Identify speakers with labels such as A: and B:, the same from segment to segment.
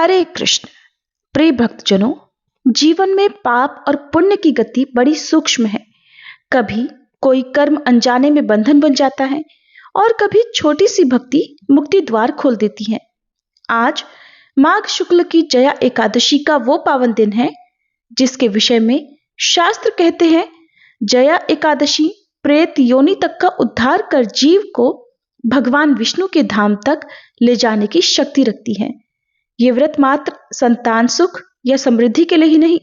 A: हरे कृष्ण। प्रिय भक्तजनों, जीवन में पाप और पुण्य की गति बड़ी सूक्ष्म है। कभी कोई कर्म अनजाने में बंधन बन जाता है और कभी छोटी सी भक्ति मुक्ति द्वार खोल देती है। आज माघ शुक्ल की जया एकादशी का वो पावन दिन है जिसके विषय में शास्त्र कहते हैं, जया एकादशी प्रेत योनि तक का उद्धार कर जीव को भगवान विष्णु के धाम तक ले जाने की शक्ति रखती है। ये व्रत मात्र संतान सुख या समृद्धि के लिए ही नहीं,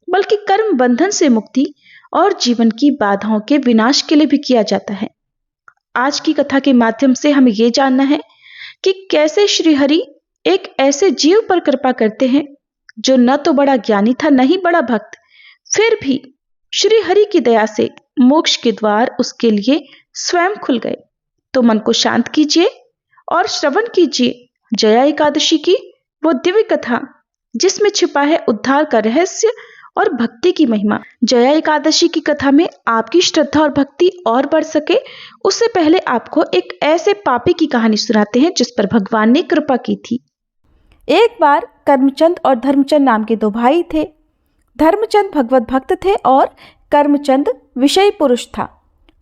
A: बल्कि कर्म बंधन से मुक्ति और जीवन की बाधाओं के विनाश के लिए भी किया जाता है। आज की कथा के माध्यम से हमें यह जानना है कि कैसे श्री हरि एक ऐसे जीव पर कृपा करते हैं जो न तो बड़ा ज्ञानी था, न ही बड़ा भक्त, फिर भी श्री हरि की दया से मोक्ष के द्वार उसके लिए स्वयं खुल गए। तो मन को शांत कीजिए और श्रवण कीजिए जया एकादशी की वो दिव्य कथा जिसमें छिपा है उद्धार का रहस्य और भक्ति की महिमा। जया एकादशी की कथा में आपकी श्रद्धा और भक्ति और बढ़ सके, उससे पहले आपको एक ऐसे पापी की कहानी सुनाते हैं जिस पर भगवान ने कृपा की थी।
B: एक बार कर्मचंद और धर्मचंद नाम के दो भाई थे। धर्मचंद भगवत भक्त थे और कर्मचंद विषयी पुरुष था।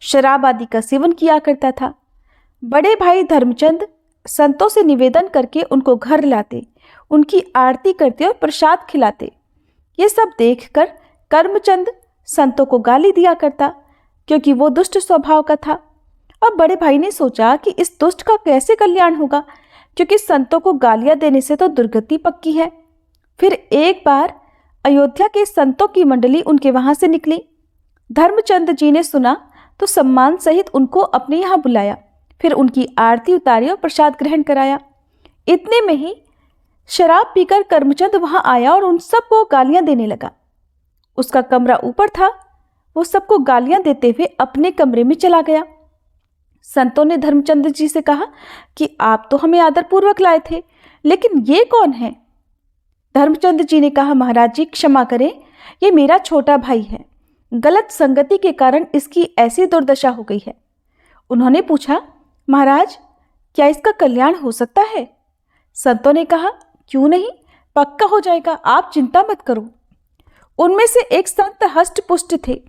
B: शराब आदि का सेवन किया करता था। बड़े भाई धर्मचंद संतों से निवेदन करके उनको घर लाते, उनकी आरती करते और प्रसाद खिलाते। ये सब देखकर कर्मचंद संतों को गाली दिया करता क्योंकि वो दुष्ट स्वभाव का था। अब बड़े भाई ने सोचा कि इस दुष्ट का कैसे कल्याण होगा, क्योंकि संतों को गालियां देने से तो दुर्गति पक्की है। फिर एक बार अयोध्या के संतों की मंडली उनके वहां से निकली। धर्मचंद जी ने सुना तो सम्मान सहित उनको अपने यहाँ बुलाया, फिर उनकी आरती उतारी और प्रसाद ग्रहण कराया। इतने में ही शराब पीकर कर्मचंद वहां आया और उन सबको गालियां देने लगा। उसका कमरा ऊपर था, वो सबको गालियां देते हुए अपने कमरे में चला गया। संतों ने धर्मचंद जी से कहा कि आप तो हमें आदरपूर्वक लाए थे, लेकिन ये कौन है? धर्मचंद जी ने कहा, महाराज जी क्षमा करें, ये मेरा छोटा भाई है। गलत संगति के कारण इसकी ऐसी दुर्दशा हो गई है। उन्होंने पूछा, महाराज क्या इसका कल्याण हो सकता है? संतों ने कहा, क्यों नहीं, पक्का हो जाएगा, आप चिंता मत करो। उनमें से एक संत हष्ट पुष्ट थे।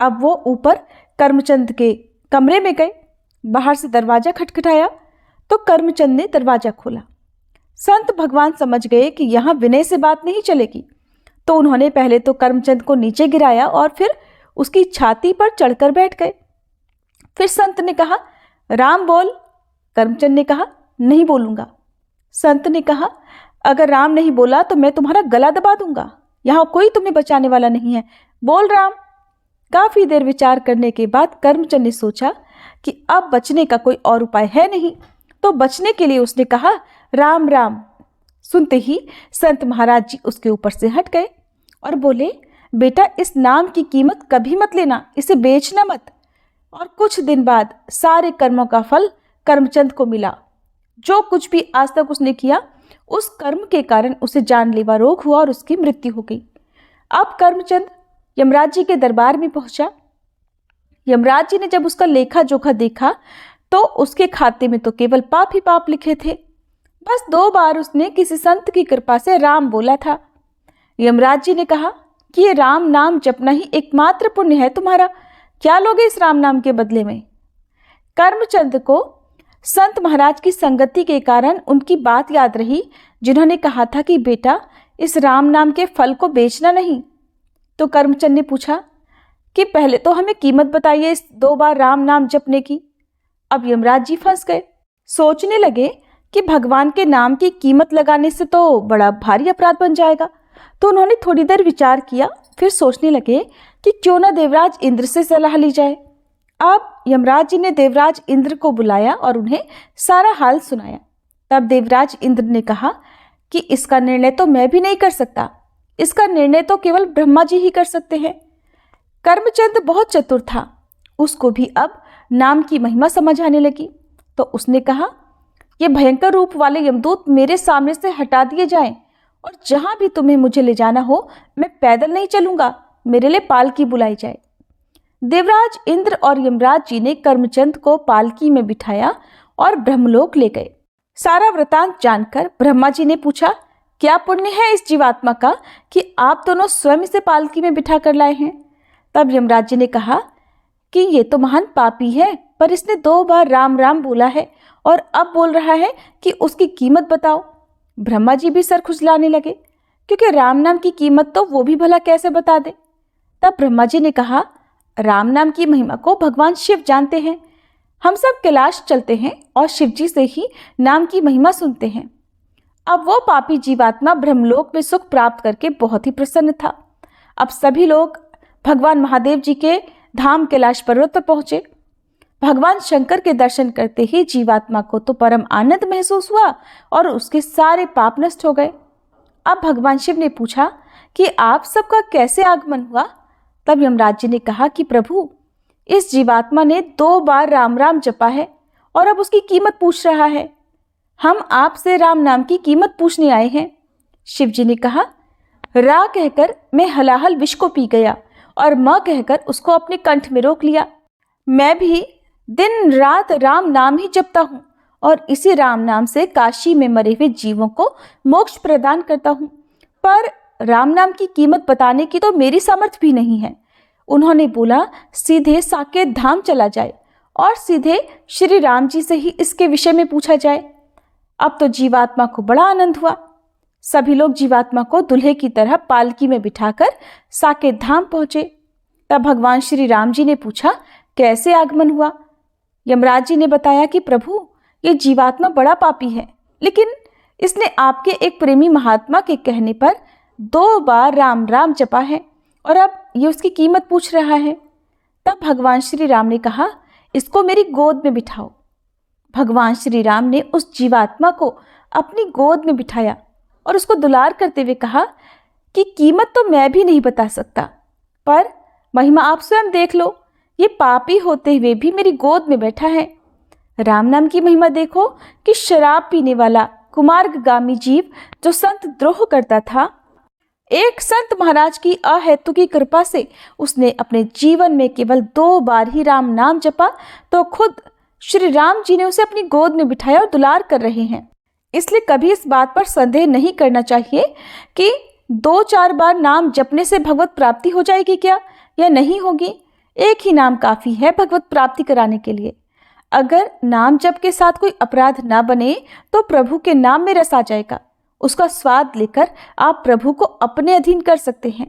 B: अब वो ऊपर कर्मचंद के कमरे में गए। बाहर से दरवाजा खटखटाया तो कर्मचंद ने दरवाजा खोला। संत भगवान समझ गए कि यहाँ विनय से बात नहीं चलेगी, तो उन्होंने पहले तो कर्मचंद को नीचे गिराया और फिर उसकी छाती पर चढ़कर बैठ गए। फिर संत ने कहा, राम बोल। कर्मचंद ने कहा, नहीं बोलूंगा। संत ने कहा, अगर राम नहीं बोला तो मैं तुम्हारा गला दबा दूंगा। यहाँ कोई तुम्हें बचाने वाला नहीं है, बोल राम। काफी देर विचार करने के बाद कर्मचंद ने सोचा कि अब बचने का कोई और उपाय है नहीं, तो बचने के लिए उसने कहा, राम राम। सुनते ही संत महाराज जी उसके ऊपर से हट गए और बोले, बेटा इस नाम की कीमत कभी मत लेना, इसे बेचना मत। और कुछ दिन बाद सारे कर्मों का फल कर्मचंद को मिला। जो कुछ भी आज तक उसने किया, उस कर्म के कारण उसे जानलेवा रोग हुआ और उसकी मृत्यु हो गई। अब कर्मचंद यमराज जी के दरबार में पहुंचा। यमराज जी ने जब उसका लेखा जोखा देखा तो उसके खाते में तो केवल पाप ही पाप लिखे थे। बस 2 बार उसने किसी संत की कृपा से राम बोला था। यमराज जी ने कहा कि ये राम नाम जपना ही एकमात्र पुण्य है तुम्हारा, क्या लोगे इस राम नाम के बदले में? कर्मचंद को संत महाराज की संगति के कारण उनकी बात याद रही, जिन्होंने कहा था कि बेटा इस राम नाम के फल को बेचना नहीं। तो कर्मचंद ने पूछा कि पहले तो हमें कीमत बताइए इस 2 बार राम नाम जपने की। अब यमराज जी फंस गए। सोचने लगे कि भगवान के नाम की कीमत लगाने से तो बड़ा भारी अपराध बन जाएगा। तो उन्होंने थोड़ी देर विचार किया, फिर सोचने लगे कि क्यों ना देवराज इंद्र से सलाह ली जाए। अब यमराज जी ने देवराज इंद्र को बुलाया और उन्हें सारा हाल सुनाया। तब देवराज इंद्र ने कहा कि इसका निर्णय तो मैं भी नहीं कर सकता, इसका निर्णय तो केवल ब्रह्मा जी ही कर सकते हैं। कर्मचंद बहुत चतुर था, उसको भी अब नाम की महिमा समझ आने लगी। तो उसने कहा, ये भयंकर रूप वाले यमदूत मेरे सामने से हटा दिए जाएं, और जहां भी तुम्हें मुझे ले जाना हो मैं पैदल नहीं चलूंगा, मेरे लिए पालकी बुलाई जाए। देवराज इंद्र और यमराज जी ने कर्मचंद को पालकी में बिठाया और ब्रह्मलोक ले गए। सारा वृतांत जानकर ब्रह्मा जी ने पूछा, क्या पुण्य है इस जीवात्मा का कि आप दोनों स्वयं इसे पालकी में बिठा कर लाए हैं। तब यमराज जी ने कहा कि ये तो महान पापी है, पर इसने 2 बार राम राम बोला है और अब बोल रहा है कि उसकी कीमत बताओ। ब्रह्मा जी भी सर खुजलाने लगे, क्योंकि राम नाम की कीमत तो वो भी भला कैसे बता दे। तब ब्रह्मा जी ने कहा, राम नाम की महिमा को भगवान शिव जानते हैं। हम सब कैलाश चलते हैं और शिव जी से ही नाम की महिमा सुनते हैं। अब वो पापी जीवात्मा ब्रह्मलोक में सुख प्राप्त करके बहुत ही प्रसन्न था। अब सभी लोग भगवान महादेव जी के धाम कैलाश पर्वत पर पहुंचे। भगवान शंकर के दर्शन करते ही जीवात्मा को तो परम आनंद महसूस हुआ और उसके सारे पाप नष्ट हो गए। अब भगवान शिव ने पूछा कि आप सबका कैसे आगमन हुआ। तब यमराज जी ने कहा कि प्रभु, इस जीवात्मा ने 2 बार राम राम जपा है और अब उसकी कीमत पूछ रहा है। हम आपसे राम नाम की कीमत पूछने आए हैं। शिव जी ने कहा, रा कहकर मैं हलाहल विष को पी गया और म कहकर उसको अपने कंठ में रोक लिया। मैं भी दिन रात राम नाम ही जपता हूँ और इसी राम नाम से काशी में मरे हुए जीवों को मोक्ष प्रदान करता हूँ, पर राम नाम की कीमत बताने की तो मेरी सामर्थ्य भी नहीं है। उन्होंने बोला, सीधे साकेत धाम चला जाए और सीधे श्री राम जी से ही इसके विषय में पूछा जाए। अब तो जीवात्मा को बड़ा आनंद हुआ। सभी लोग जीवात्मा को दुल्हे की तरह पालकी में बिठाकर साकेत धाम पहुंचे। तब भगवान श्री राम जी ने पूछा, कैसे आगमन हुआ। यमराज जी ने बताया कि प्रभु, ये जीवात्मा बड़ा पापी है, लेकिन इसने आपके एक प्रेमी महात्मा के कहने पर 2 बार राम राम जपा है और अब ये उसकी कीमत पूछ रहा है। तब भगवान श्री राम ने कहा, इसको मेरी गोद में बिठाओ। भगवान श्री राम ने उस जीवात्मा को अपनी गोद में बिठाया और उसको दुलार करते हुए कहा कि कीमत तो मैं भी नहीं बता सकता, पर महिमा आप स्वयं देख लो। ये पापी होते हुए भी मेरी गोद में बैठा है। राम नाम की महिमा देखो कि शराब पीने वाला कुमार्गामी जीव जो संत द्रोह करता था, एक संत महाराज की अहेतु की कृपा से उसने अपने जीवन में केवल 2 बार ही राम नाम जपा, तो खुद श्री राम जी ने उसे अपनी गोद में बिठाया और दुलार कर रहे हैं। इसलिए कभी इस बात पर संदेह नहीं करना चाहिए कि 2-4 बार नाम जपने से भगवत प्राप्ति हो जाएगी क्या या नहीं होगी। एक ही नाम काफी है भगवत प्राप्ति कराने के लिए। अगर नाम जप के साथ कोई अपराध ना बने तो प्रभु के नाम में रस आ जाएगा। उसका स्वाद लेकर आप प्रभु को अपने अधीन कर सकते हैं।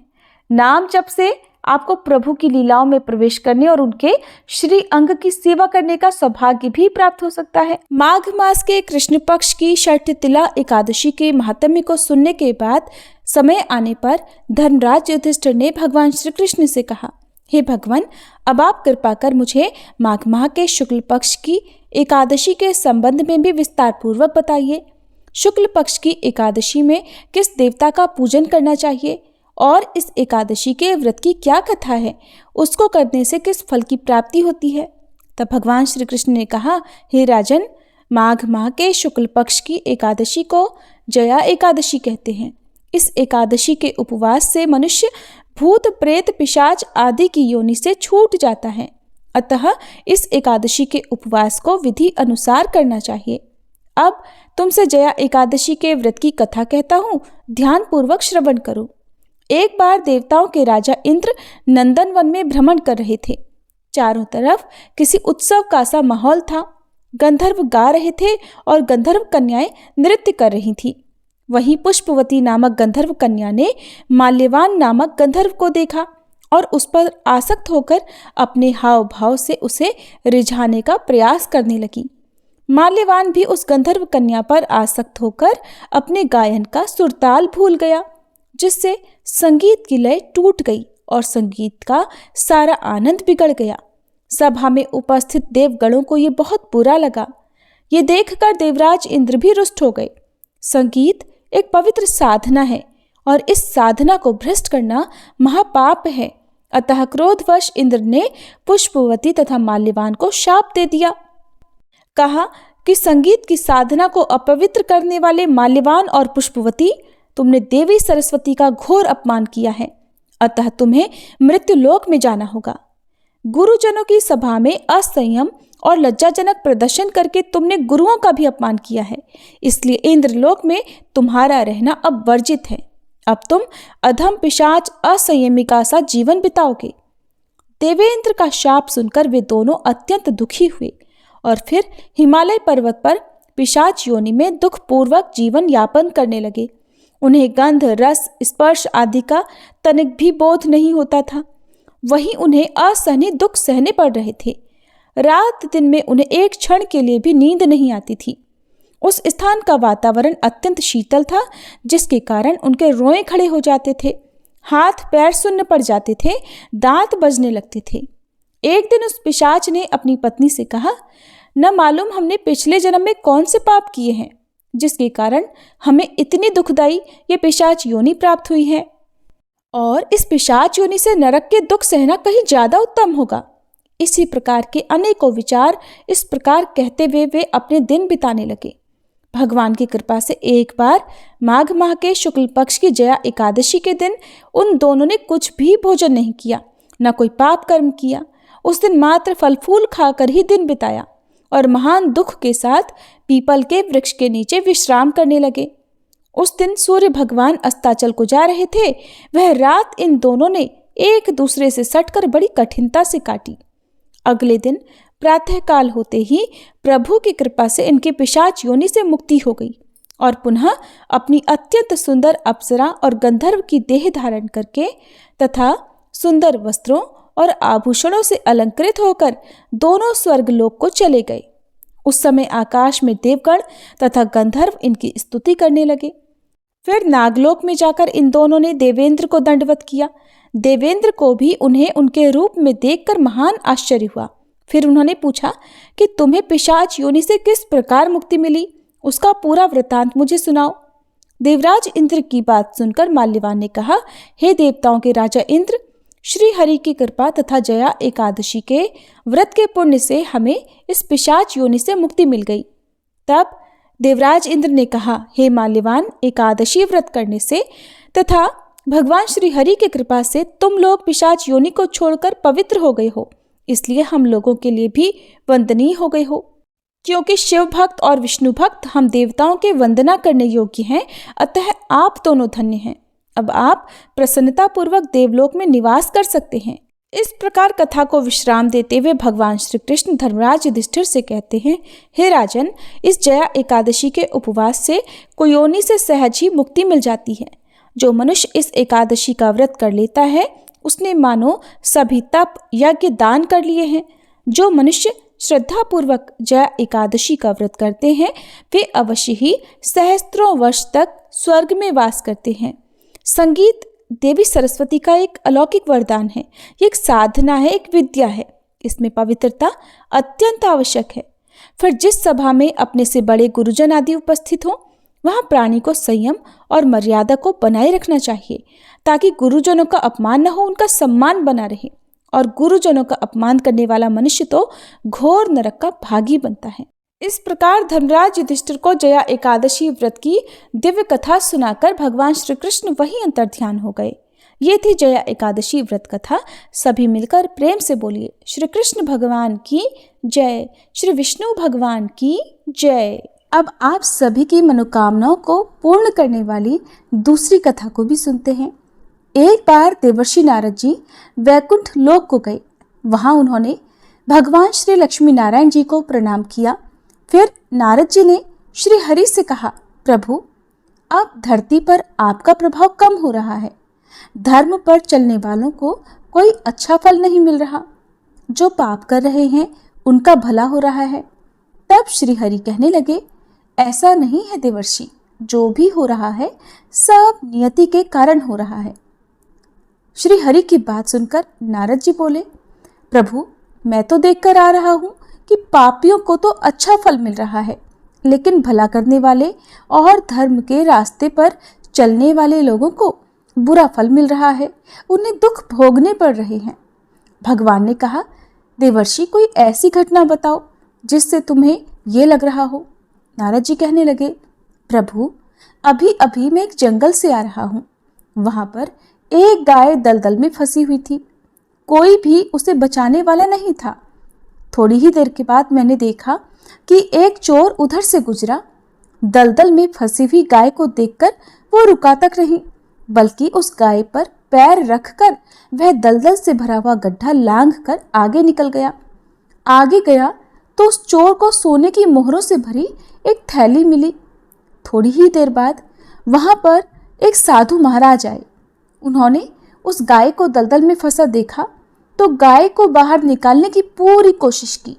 B: नाम जप से आपको प्रभु की लीलाओं में प्रवेश करने और उनके श्री अंग की सेवा करने का सौभाग्य भी प्राप्त हो सकता है। माघ मास के कृष्ण पक्ष की षठतिला एकादशी के महात्म्य को सुनने के बाद समय आने पर धर्मराज युधिष्ठिर ने भगवान श्री कृष्ण से कहा, हे भगवान, अब आप कृपा कर मुझे माघ माह के शुक्ल पक्ष की एकादशी के संबंध में भी विस्तार पूर्वक बताइए। शुक्ल पक्ष की एकादशी में किस देवता का पूजन करना चाहिए और इस एकादशी के व्रत की क्या कथा है, उसको करने से किस फल की प्राप्ति होती है। तब भगवान श्री कृष्ण ने कहा, हे राजन, माघ माह के शुक्ल पक्ष की एकादशी को जया एकादशी कहते हैं। इस एकादशी के उपवास से मनुष्य भूत प्रेत पिशाच आदि की योनि से छूट जाता है। अतः इस एकादशी के उपवास को विधि अनुसार करना चाहिए। अब तुमसे जया एकादशी के व्रत की कथा कहता हूँ, ध्यान पूर्वक श्रवण करो। एक बार देवताओं के राजा इंद्र नंदन वन में भ्रमण कर रहे थे। चारों तरफ किसी उत्सव का सा माहौल था। गंधर्व गा रहे थे और गंधर्व कन्याएं नृत्य कर रही थी। वहीं पुष्पवती नामक गंधर्व कन्या ने माल्यवान नामक गंधर्व को देखा और उस पर आसक्त होकर अपने हाव भाव से उसे रिझाने का प्रयास करने लगी। माल्यवान भी उस गंधर्व कन्या पर आसक्त होकर अपने गायन का सुरताल भूल गया, जिससे संगीत की लय टूट गई और संगीत का सारा आनंद बिगड़ गया। सभा में उपस्थित देवगणों को ये बहुत बुरा लगा। ये देखकर देवराज इंद्र भी रुष्ट हो गए। संगीत एक पवित्र साधना है और इस साधना को भ्रष्ट करना महापाप है। अतः क्रोधवश इंद्र ने पुष्पवती तथा माल्यवान को शाप दे दिया। कहा कि संगीत की साधना को अपवित्र करने वाले माल्यवान और पुष्पवती, तुमने देवी सरस्वती का घोर अपमान किया है, अतः तुम्हें मृत्युलोक में जाना होगा। गुरुजनों की सभा में असंयम और लज्जाजनक प्रदर्शन करके तुमने गुरुओं का भी अपमान किया है। इसलिए इंद्रलोक में तुम्हारा रहना अब वर्जित है। अब तुम अधम पिशाच असंयमी का सा जीवन बिताओगे। देवेंद्र का शाप सुनकर वे दोनों अत्यंत दुखी हुए और फिर हिमालय पर्वत पर पिशाच योनि में दुखपूर्वक जीवन यापन करने लगे। उन्हें गंध, रस, स्पर्श आदि का तनिक भी बोध नहीं होता था। वहीं उन्हें असहनीय दुख सहने पड़ रहे थे। रात दिन में उन्हें एक क्षण के लिए भी नींद नहीं आती थी। उस स्थान का वातावरण अत्यंत शीतल था, जिसके कारण उनके रोए खड़े हो जाते थे, हाथ पैर सुन्न पड़ जाते थे, दांत बजने लगते थे। एक दिन उस पिशाच ने अपनी पत्नी से कहा, न मालूम हमने पिछले जन्म में कौन से पाप किए हैं, जिसके कारण हमें इतनी दुखदाई ये पिशाच योनि प्राप्त हुई है, और इस पिशाच योनि से नरक के दुख सहना कहीं ज्यादा उत्तम होगा। इसी प्रकार के अनेकों विचार इस प्रकार कहते हुए वे अपने दिन बिताने लगे। भगवान की कृपा से एक बार माघ माह के शुक्ल पक्ष की जया एकादशी के दिन उन दोनों ने कुछ भी भोजन नहीं किया, न कोई पाप कर्म किया। उस दिन मात्र फल फूल खाकर ही दिन बिताया और महान दुख के साथ पीपल के वृक्ष के नीचे विश्राम करने लगे। उस दिन सूर्य भगवान अस्ताचल को जा रहे थे। वह रात इन दोनों ने एक दूसरे से सटकर बड़ी कठिनता से काटी। अगले दिन प्रातःकाल होते ही प्रभु की कृपा से इनके पिशाच योनि से मुक्ति हो गई और पुनः अपनी अत्यंत सुंदर अप्सरा और गंधर्व की देह धारण करके तथा सुंदर वस्त्रों और आभूषणों से अलंकृत होकर दोनों स्वर्गलोक को चले गए। उस समय आकाश में देवगण तथा गंधर्व इनकी स्तुति करने लगे। फिर नागलोक में जाकर इन दोनों ने देवेंद्र को दंडवत किया। देवेंद्र को भी उन्हें उनके रूप में देखकर महान आश्चर्य हुआ। फिर उन्होंने पूछा कि तुम्हें पिशाच योनि से किस प्रकार मुक्ति मिली, उसका पूरा वृतांत मुझे सुनाओ। देवराज इंद्र की बात सुनकर माल्यवान ने कहा, हे देवताओं के राजा इंद्र, श्री हरि की कृपा तथा जया एकादशी के व्रत के पुण्य से हमें इस पिशाच योनि से मुक्ति मिल गई। तब देवराज इंद्र ने कहा, हे माल्यवान, एकादशी व्रत करने से तथा भगवान श्री हरि की कृपा से तुम लोग पिशाच योनि को छोड़कर पवित्र हो गए हो, इसलिए हम लोगों के लिए भी वंदनीय हो गए हो। क्योंकि शिव भक्त और विष्णु भक्त हम देवताओं के वंदना करने योग्य हैं, अतः आप दोनों धन्य हैं। अब आप प्रसन्नता पूर्वक देवलोक में निवास कर सकते हैं। इस प्रकार कथा को विश्राम देते हुए भगवान श्री कृष्ण धर्मराज युधिष्ठिर से कहते हैं, हे राजन, इस जया एकादशी के उपवास से कुयोनि से सहज ही मुक्ति मिल जाती है। जो मनुष्य इस एकादशी का व्रत कर लेता है, उसने मानो सभी तप यज्ञ दान कर लिए हैं। जो मनुष्य श्रद्धा पूर्वक जया एकादशी का व्रत करते हैं, वे अवश्य ही सहस्त्रों वर्ष तक स्वर्ग में वास करते हैं। संगीत देवी सरस्वती का एक अलौकिक वरदान है। ये एक साधना है, एक विद्या है। इसमें पवित्रता अत्यंत आवश्यक है। फिर जिस सभा में अपने से बड़े गुरुजन आदि उपस्थित हों, वहाँ प्राणी को संयम और मर्यादा को बनाए रखना चाहिए, ताकि गुरुजनों का अपमान न हो, उनका सम्मान बना रहे। और गुरुजनों का अपमान करने वाला मनुष्य तो घोर नरक का भागी बनता है। इस प्रकार धर्मराज युधिष्ठिर को जया एकादशी व्रत की दिव्य कथा सुनाकर भगवान श्री कृष्ण वहीं अंतर्ध्यान हो गए। ये थी जया एकादशी व्रत कथा। सभी मिलकर प्रेम से बोलिए, श्री कृष्ण भगवान की जय, श्री विष्णु भगवान की जय। अब आप सभी की मनोकामनाओं को पूर्ण करने वाली दूसरी कथा को भी सुनते हैं। एक बार देवर्षि नारद जी वैकुंठ लोक को गए। वहां उन्होंने भगवान श्री लक्ष्मी नारायण जी को प्रणाम किया। फिर नारद जी ने श्री हरि से कहा, प्रभु, अब धरती पर आपका प्रभाव कम हो रहा है। धर्म पर चलने वालों को कोई अच्छा फल नहीं मिल रहा। जो पाप कर रहे हैं उनका भला हो रहा है। तब श्री हरि कहने लगे, ऐसा नहीं है देवर्षि, जो भी हो रहा है सब नियति के कारण हो रहा है। श्री हरि की बात सुनकर नारद जी बोले, प्रभु, मैं तो देखकर आ रहा हूँ कि पापियों को तो अच्छा फल मिल रहा है, लेकिन भला करने वाले और धर्म के रास्ते पर चलने वाले लोगों को बुरा फल मिल रहा है, उन्हें दुख भोगने पड़ रहे हैं। भगवान ने कहा, देवर्षि, कोई ऐसी घटना बताओ जिससे तुम्हें ये लग रहा हो। नारद जी कहने लगे, प्रभु, अभी अभी मैं एक जंगल से आ रहा हूँ। वहां पर एक गाय दलदल में फंसी हुई थी। कोई भी उसे बचाने वाला नहीं था। थोड़ी ही देर के बाद मैंने देखा कि एक चोर उधर से गुजरा। दलदल में फंसी हुई गाय को देखकर वो रुका तक नहीं, बल्कि उस गाय पर पैर रखकर वह दलदल से भरा हुआ गड्ढा लांघ कर आगे निकल गया। आगे गया तो उस चोर को सोने की मोहरों से भरी एक थैली मिली। थोड़ी ही देर बाद वहां पर एक साधु महाराज आए। उन्होंने उस गाय को दलदल में फंसा देखा तो गाय को बाहर निकालने की पूरी कोशिश की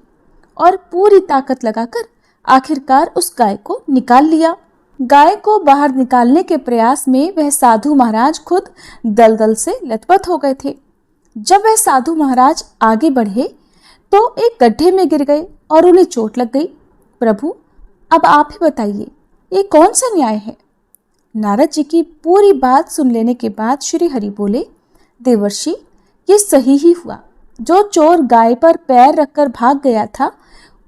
B: और पूरी ताकत लगाकर आखिरकार उस गाय को निकाल लिया। गाय को बाहर निकालने के प्रयास में वह साधु महाराज खुद दलदल से लथपथ हो गए थे। जब वह साधु महाराज आगे बढ़े तो एक गड्ढे में गिर गए और उन्हें चोट लग गई। प्रभु, अब आप ही बताइए, ये कौन सा न्याय है? नारद जी की पूरी बात सुन लेने के बाद श्री हरि बोले, देवर्षि, ये सही ही हुआ। जो चोर गाय पर पैर रखकर भाग गया था,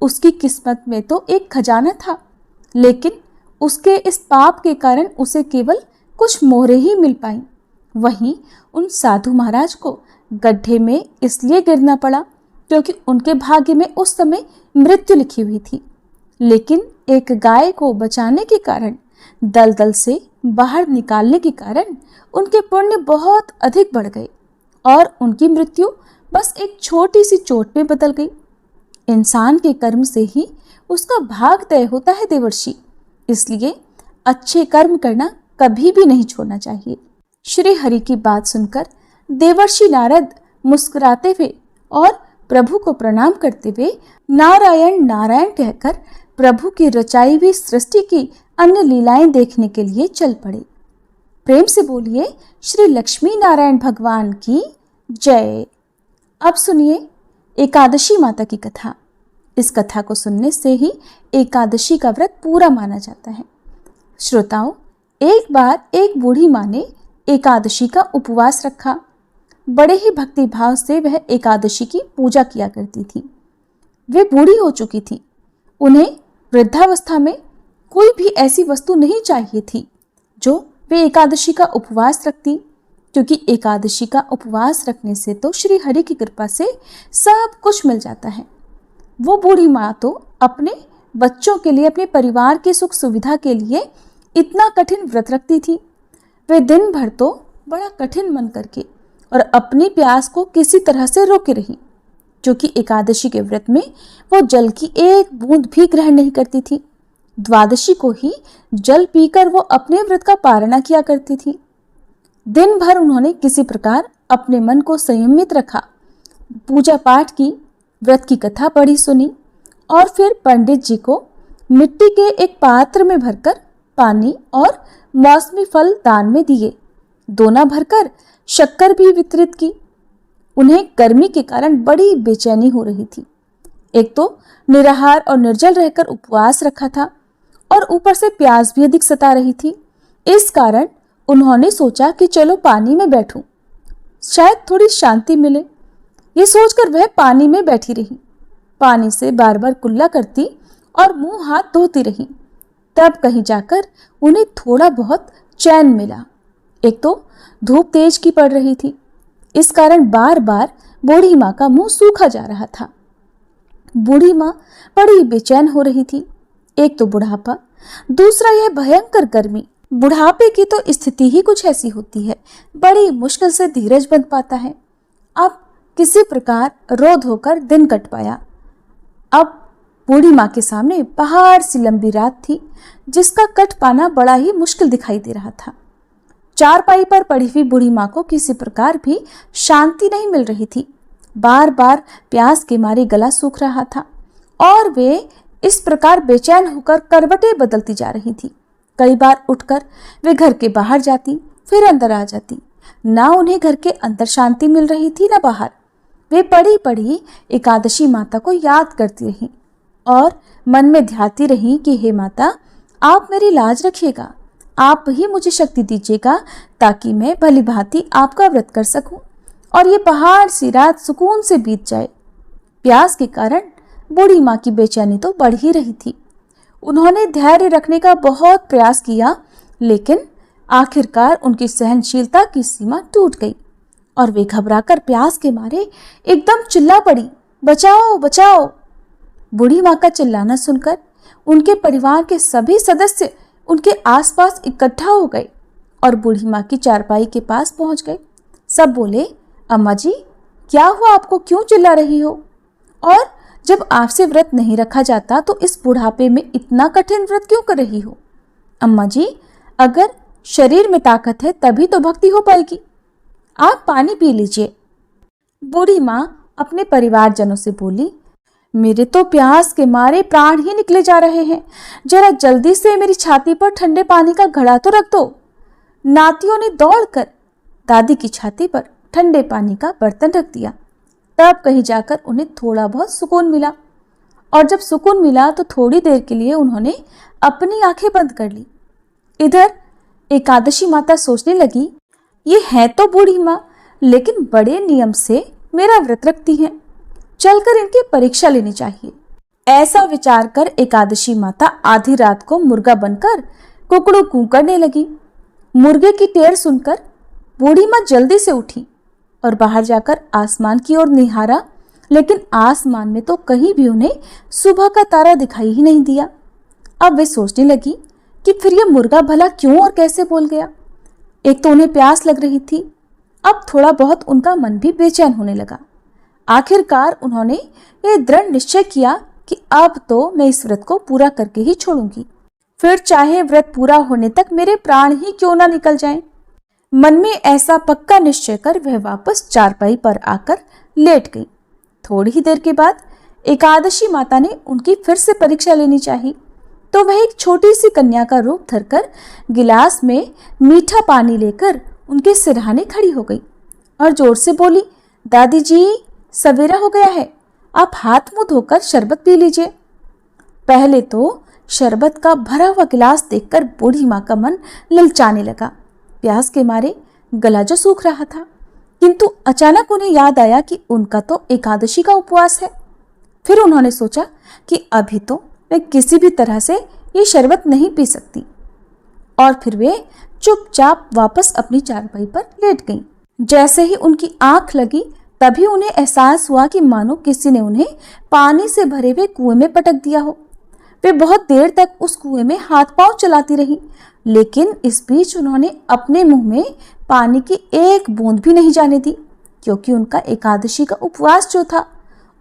B: उसकी किस्मत में तो एक खजाना था, लेकिन उसके इस पाप के कारण उसे केवल कुछ मोहरें ही मिल पाईं। वहीं उन साधु महाराज को गड्ढे में इसलिए गिरना पड़ा क्योंकि उनके भाग्य में उस समय मृत्यु लिखी हुई थी। लेकिन एक गाय को बचाने के कारण, दलदल से बाहर निकालने के कारण उनके पुण्य बहुत अधिक बढ़ गए और उनकी मृत्यु बस एक छोटी सी चोट में बदल गई। इंसान के कर्म से ही उसका भाग तय होता है देवर्षि, इसलिए अच्छे कर्म करना कभी भी नहीं छोड़ना चाहिए। श्री हरि की बात सुनकर देवर्षि नारद मुस्कुराते हुए और प्रभु को प्रणाम करते हुए नारायण नारायण कहकर प्रभु की रचाई हुई सृष्टि की अन्य लीलाएं देखने के लिए चल पड़े। प्रेम से बोलिए श्री लक्ष्मी नारायण भगवान की जय। अब सुनिए एकादशी माता की कथा। इस कथा को सुनने से ही एकादशी का व्रत पूरा माना जाता है। श्रोताओं, एक बार एक बूढ़ी माँ ने एकादशी का उपवास रखा। बड़े ही भक्ति भाव से वह एकादशी की पूजा किया करती थी। वे बूढ़ी हो चुकी थी। उन्हें वृद्धावस्था में कोई भी ऐसी वस्तु नहीं चाहिए थी जो वे एकादशी का उपवास रखती, क्योंकि एकादशी का उपवास रखने से तो श्री हरि की कृपा से सब कुछ मिल जाता है। वो बूढ़ी माँ तो अपने बच्चों के लिए, अपने परिवार की सुख सुविधा के लिए इतना कठिन व्रत रखती थी। वे दिन भर तो बड़ा कठिन मन करके और अपनी प्यास को किसी तरह से रोके रही, क्योंकि एकादशी के व्रत में वो जल की एक बूंद भी ग्रहण नहीं करती थी। द्वादशी को ही जल पीकर वो अपने व्रत का पारणा किया करती थी। दिन भर उन्होंने किसी प्रकार अपने मन को संयमित रखा, पूजा पाठ की, व्रत की कथा पढ़ी सुनी और फिर पंडित जी को मिट्टी के एक पात्र में भरकर पानी और मौसमी फल दान में दिए। दोना भरकर शक्कर भी वितरित की। उन्हें गर्मी के कारण बड़ी बेचैनी हो रही थी। एक तो निराहार और निर्जल रहकर उपवास रखा था और ऊपर से प्यास भी अधिक सता रही थी। इस कारण उन्होंने सोचा कि चलो पानी में बैठूं, शायद थोड़ी शांति मिले। ये सोचकर वह पानी में बैठी रही। पानी से बार बार कुल्ला करती और मुंह हाथ धोती रही। तब कहीं जाकर उन्हें थोड़ा बहुत चैन मिला। एक तो धूप तेज की पड़ रही थी, इस कारण बार बार बूढ़ी माँ का मुंह सूखा जा रहा था। बूढ़ी माँ बड़ी बेचैन हो रही थी। एक तो बुढ़ापा, दूसरा यह भयंकर गर्मी। बुढ़ापे की तो स्थिति ही कुछ ऐसी होती है, बड़ी मुश्किल से धीरज बंध पाता है। अब किसी प्रकार रो धोकर दिन कट पाया। अब बूढ़ी माँ के सामने पहाड़ सी लंबी रात थी, जिसका कट पाना बड़ा ही मुश्किल दिखाई दे रहा था। चारपाई पर पड़ी हुई बूढ़ी माँ को किसी प्रकार भी शांति नहीं मिल रही थी। बार बार प्यास के मारे गला सूख रहा था और वे इस प्रकार बेचैन होकर करवटें बदलती जा रही थी। कई बार उठकर वे घर के बाहर जाती, फिर अंदर आ जाती। ना उन्हें घर के अंदर शांति मिल रही थी, ना बाहर। वे पड़ी पड़ी एकादशी माता को याद करती रहीं और मन में ध्याती रहीं कि हे माता, आप मेरी लाज रखिएगा, आप ही मुझे शक्ति दीजिएगा ताकि मैं भली भांति आपका व्रत कर सकूं और ये पहाड़ सी रात सुकून से बीत जाए। प्यास के कारण बूढ़ी माँ की बेचैनी तो बढ़ ही रही थी। उन्होंने धैर्य रखने का बहुत प्रयास किया, लेकिन आखिरकार उनकी सहनशीलता की सीमा टूट गई और वे घबराकर प्यास के मारे एकदम चिल्ला पड़ी, बचाओ बचाओ। बूढ़ी माँ का चिल्लाना सुनकर उनके परिवार के सभी सदस्य उनके आसपास इकट्ठा हो गए और बूढ़ी माँ की चारपाई के पास पहुंच गए। सब बोले, अम्मा जी क्या हुआ, आपको क्यों चिल्ला रही हो? और जब आपसे व्रत नहीं रखा जाता तो इस बुढ़ापे में इतना कठिन व्रत क्यों कर रही हो? अम्मा जी, अगर शरीर में ताकत है तभी तो भक्ति हो पाएगी। आप पानी पी लीजिए। बूढ़ी माँ अपने परिवारजनों से बोली, मेरे तो प्यास के मारे प्राण ही निकले जा रहे हैं। जरा जल्दी से मेरी छाती पर ठंडे पानी का घड़ा तो रख दो। नातियों ने दौड़कर दादी की छाती पर ठंडे पानी का बर्तन रख दिया। तब कहीं जाकर उन्हें थोड़ा बहुत सुकून मिला, और जब सुकून मिला तो थोड़ी देर के लिए उन्होंने अपनी आंखें बंद कर ली। इधर एकादशी माता सोचने लगी, ये है तो बूढ़ी माँ, लेकिन बड़े नियम से मेरा व्रत रखती हैं, चलकर इनकी परीक्षा लेनी चाहिए। ऐसा विचार कर एकादशी माता आधी रात को मुर्गा बनकर कुकड़ू कू करने लगी। मुर्गे की टेर सुनकर बूढ़ी माँ जल्दी से उठी और बाहर जाकर आसमान की ओर निहारा, लेकिन आसमान में तो कहीं भी उन्हें सुबह का तारा दिखाई ही नहीं दिया। अब वे सोचने लगी कि फिर ये मुर्गा भला क्यों और कैसे बोल गया। एक तो उन्हें प्यास लग रही थी, अब थोड़ा बहुत उनका मन भी बेचैन होने लगा। आखिरकार उन्होंने ये दृढ़ निश्चय किया कि अब तो मैं इस व्रत को पूरा करके ही छोड़ूंगी, फिर चाहे व्रत पूरा होने तक मेरे प्राण ही क्यों ना निकल जाएं। मन में ऐसा पक्का निश्चय कर वह वापस चारपाई पर आकर लेट गई। थोड़ी ही देर के बाद एकादशी माता ने उनकी फिर से परीक्षा लेनी चाहिए, तो वह एक छोटी सी कन्या का रूप धरकर गिलास में मीठा पानी लेकर उनके सिरहाने खड़ी हो गई और जोर से बोली, दादी जी सवेरा हो गया है, आप हाथ मुंह धोकर शरबत पी लीजिए। पहले तो शरबत का भरा हुआ गिलास देखकर बूढ़ी माँ का मन ललचाने लगा। प्यास के मारे गला जो सूख रहा था, किंतु अचानक उन्हें याद आया कि उनका तो एकादशी का उपवास है। फिर उन्होंने सोचा कि अभी तो मैं किसी भी तरह से ये शरबत नहीं पी सकती, और फिर वे चुपचाप वापस अपनी चारपाई पर लेट गईं। जैसे ही उनकी आंख लगी तभी उन्हें एहसास हुआ कि मानो किसी ने उन्हें पानी से भरे हुए कुएं में पटक दिया हो। वे बहुत देर तक उस कुएं में हाथ पांव चलाती रही, लेकिन इस बीच उन्होंने अपने मुंह में पानी की एक बूंद भी नहीं जाने दी, क्योंकि उनका एकादशी का उपवास जो था,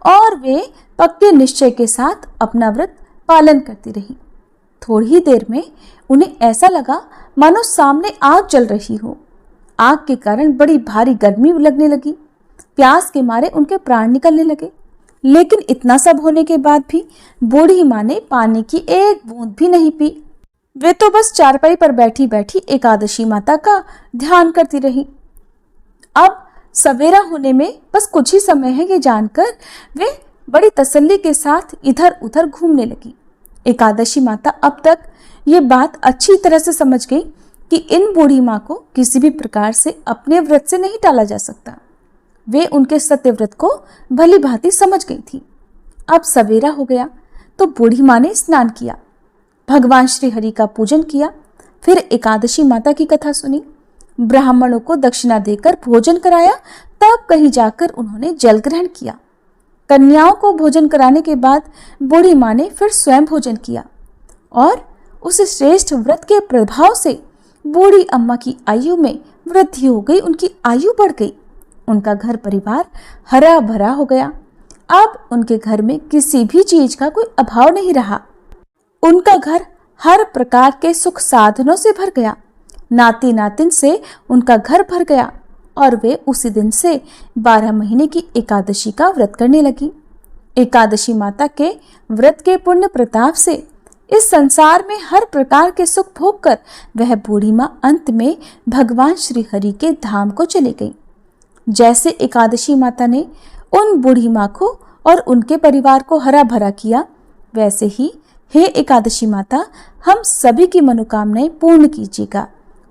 B: और वे पक्के निश्चय के साथ अपना व्रत पालन करती रही। थोड़ी ही देर में उन्हें ऐसा लगा मानो सामने आग जल रही हो। आग के कारण बड़ी भारी गर्मी लगने लगी। प्यास के मारे उनके प्राण निकलने लगे, लेकिन इतना सब होने के बाद भी बूढ़ी माँ ने पानी की एक बूंद भी नहीं पी। वे तो बस चारपाई पर बैठी बैठी एकादशी माता का ध्यान करती रही। अब सवेरा होने में बस कुछ ही समय है, ये जानकर वे बड़ी तसल्ली के साथ इधर उधर घूमने लगी। एकादशी माता अब तक ये बात अच्छी तरह से समझ गई कि इन बूढ़ी माँ को किसी भी प्रकार से अपने व्रत से नहीं टाला जा सकता। वे उनके सत्य व्रत को भली भांति समझ गई थी। अब सवेरा हो गया तो बूढ़ी माँ ने स्नान किया, भगवान श्री हरि का पूजन किया, फिर एकादशी माता की कथा सुनी, ब्राह्मणों को दक्षिणा देकर भोजन कराया, तब कहीं जाकर उन्होंने जल ग्रहण किया। कन्याओं को भोजन कराने के बाद बूढ़ी माँ ने फिर स्वयं भोजन किया, और उस श्रेष्ठ व्रत के प्रभाव से बूढ़ी अम्मा की आयु में वृद्धि हो गई, उनकी आयु बढ़ गई। उनका घर परिवार हरा भरा हो गया। अब उनके घर में किसी भी चीज का कोई अभाव नहीं रहा। उनका घर हर प्रकार के सुख साधनों से भर गया। नाती नातिन से उनका घर भर गया, और वे उसी दिन से 12 महीने की एकादशी का व्रत करने लगी। एकादशी माता के व्रत के पुण्य प्रताप से इस संसार में हर प्रकार के सुख भोग कर वह बूढ़ी माँ अंत में भगवान श्री हरि के धाम को चली गई। जैसे एकादशी माता ने उन बूढ़ी माँ को और उनके परिवार को हरा भरा किया, वैसे ही हे एकादशी माता हम सभी की मनोकामनाएं पूर्ण कीजिएगा।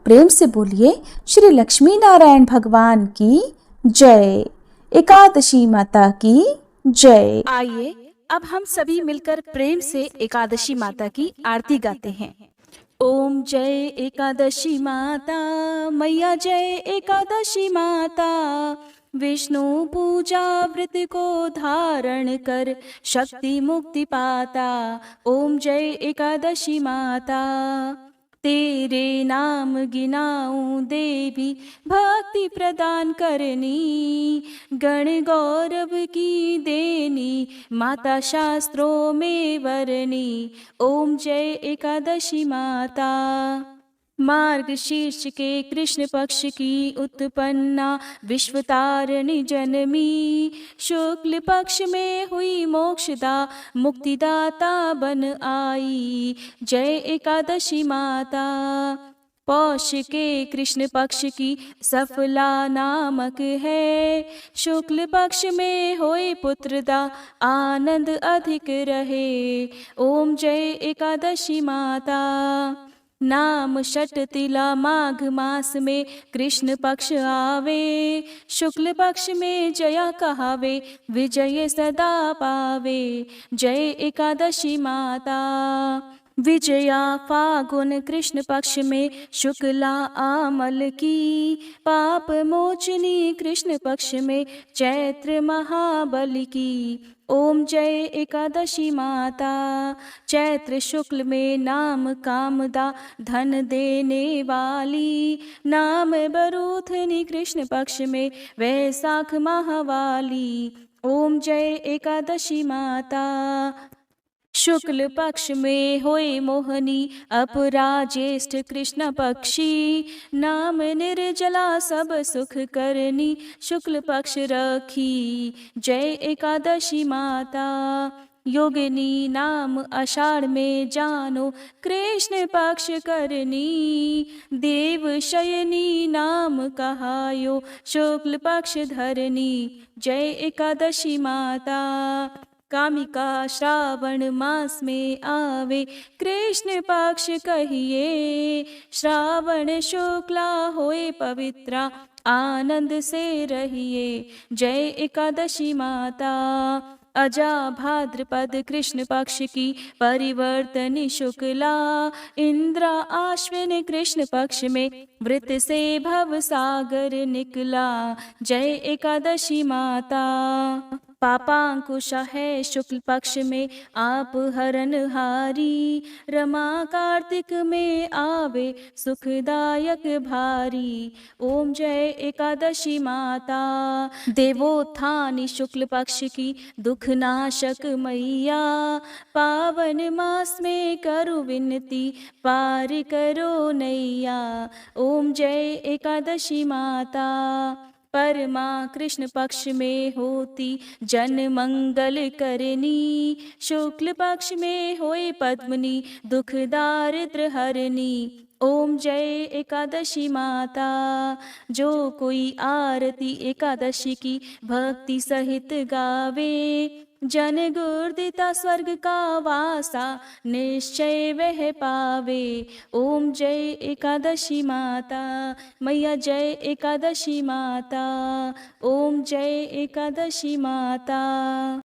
B: प्रेम से बोलिए श्री लक्ष्मी नारायण भगवान की जय। एकादशी माता की जय।
A: आइए अब हम सभी मिलकर प्रेम से एकादशी माता की आरती गाते हैं। ओम जय एकादशी माता मैया, जय एकादशी माता
B: विष्णु पूजा व्रत को धारण कर शक्ति मुक्ति पाता। ओम जय एकादशी माता। तेरे नाम गिनाऊं देवी भक्ति प्रदान करनी, गण गौरव की देनी माता शास्त्रों में वरनी। ओम जय एकादशी माता। मार्ग शीर्ष के कृष्ण पक्ष की उत्पन्ना विश्वतारिणी जनमी, शुक्ल पक्ष में हुई मोक्षदा मुक्तिदाता बन आई। जय एकादशी माता। पौष के कृष्ण पक्ष की सफला नामक है, शुक्ल पक्ष में होए पुत्रदा आनंद अधिक रहे। ओम जय एकादशी माता। नाम षट तिला माघ मास में कृष्ण पक्ष आवे, शुक्ल पक्ष में जया कहावे विजय सदा पावे। जय एकादशी माता। विजया फागुन कृष्ण पक्ष में शुक्ला आमल की, पाप मोचनी कृष्ण पक्ष में चैत्र महाबली की। ओम जय एकादशी माता। चैत्र शुक्ल में नाम कामदा धन देने वाली, नाम बरूथनी कृष्ण पक्ष में वैशाख महावाली। ओम जय एकादशी माता। शुक्ल पक्ष में होए मोहनी अपराजेष्ठ कृष्ण पक्षी, नाम निर्जला सब सुख करनी शुक्ल पक्ष रखी। जय एकादशी माता। योगिनी नाम आषाढ़ में जानो कृष्ण पक्ष करनी, देव शयनी नाम कहायो शुक्ल पक्ष धरनी। जय एकादशी माता। कामिका श्रावण मास में आवे कृष्ण पक्ष कहिए, श्रावण शुक्ला होए पवित्रा आनंद से रहिए। जय एकादशी माता। अजा भाद्रपद कृष्ण पक्ष की परिवर्तनी शुक्ला, इंद्रा आश्विन कृष्ण पक्ष में वृत से भव सागर निकला। जय एकादशी माता। पापांकुशा है शुक्ल पक्ष में आप हरन हारी, रमा कार्तिक में आवे सुखदायक भारी। ओम जय एकादशी माता। देवोत्थानी शुक्ल पक्ष की दुख नाशक मैया, पावन मास में करो विनती पार करो नैया। ओम जय एकादशी माता। परमा कृष्ण पक्ष में होती जन मंगल करनी, शुक्ल पक्ष में होए पद्मनी दुख दारिद्र हरनी। ओम जय एकादशी माता। जो कोई आरती एकादशी की भक्ति सहित गावे, जन गुर्दिता स्वर्ग का वासा निश्चय वह पावे। ओम जय एकादशी माता। मैया जय एकादशी माता। ओम जय एकादशी माता।